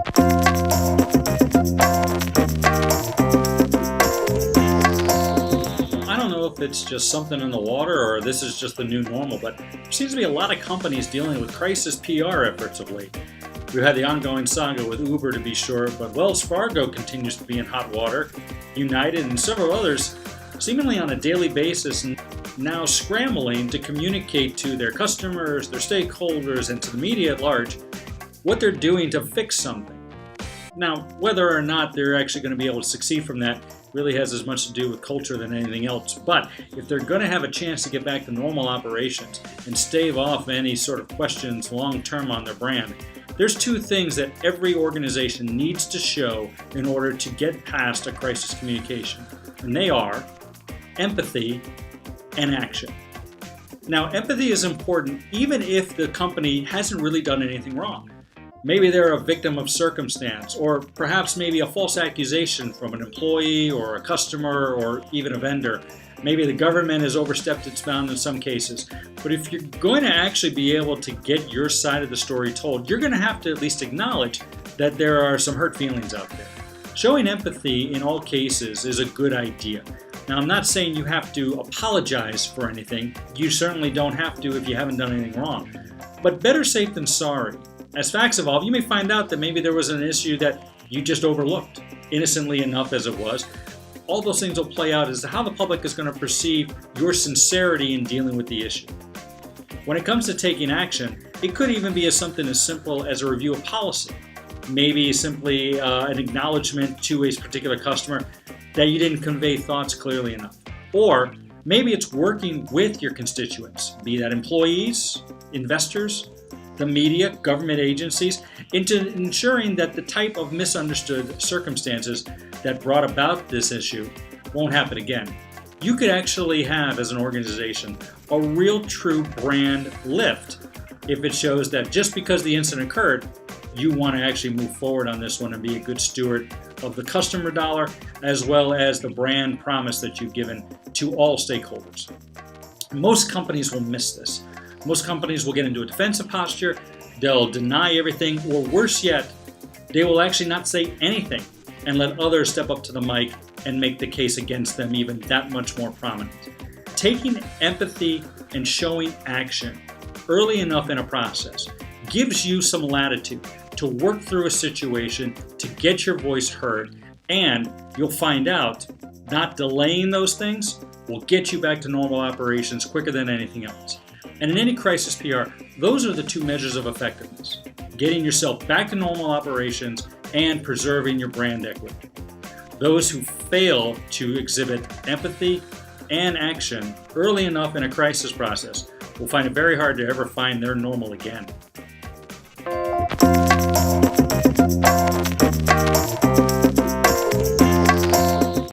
I don't know if it's just something in the water or this is just the new normal, but there seems to be a lot of companies dealing with crisis PR efforts of late. We've had the ongoing saga with Uber to be sure, but Wells Fargo continues to be in hot water. United and several others, seemingly on a daily basis, now scrambling to communicate to their customers, their stakeholders, and to the media at large what they're doing to fix something. Now, whether or not they're actually going to be able to succeed from that really has as much to do with culture than anything else. But if they're going to have a chance to get back to normal operations and stave off any sort of questions long term on their brand, there's two things that every organization needs to show in order to get past a crisis communication. And they are empathy and action. Now, empathy is important even if the company hasn't really done anything wrong. Maybe they're a victim of circumstance, or perhaps maybe a false accusation from an employee or a customer or even a vendor. Maybe the government has overstepped its bound in some cases. But if you're going to actually be able to get your side of the story told, you're going to have to at least acknowledge that there are some hurt feelings out there. Showing empathy in all cases is a good idea. Now, I'm not saying you have to apologize for anything. You certainly don't have to if you haven't done anything wrong. But better safe than sorry. As facts evolve, you may find out that maybe there was an issue that you just overlooked, innocently enough as it was. All those things will play out as to how the public is going to perceive your sincerity in dealing with the issue. When it comes to taking action, it could even be something as simple as a review of policy. Maybe simply an acknowledgement to a particular customer that you didn't convey thoughts clearly enough. Or maybe it's working with your constituents, be that employees, investors, the media, government agencies, into ensuring that the type of misunderstood circumstances that brought about this issue won't happen again. You could actually have, as an organization, a real true brand lift if it shows that just because the incident occurred, you want to actually move forward on this one and be a good steward of the customer dollar as well as the brand promise that you've given to all stakeholders. Most companies will miss this. Most companies will get into a defensive posture, they'll deny everything, or worse yet, they will actually not say anything and let others step up to the mic and make the case against them even that much more prominent. Taking empathy and showing action early enough in a process gives you some latitude to work through a situation, to get your voice heard, and you'll find out not delaying those things will get you back to normal operations quicker than anything else. And in any crisis PR, those are the two measures of effectiveness: getting yourself back to normal operations and preserving your brand equity. Those who fail to exhibit empathy and action early enough in a crisis process will find it very hard to ever find their normal again.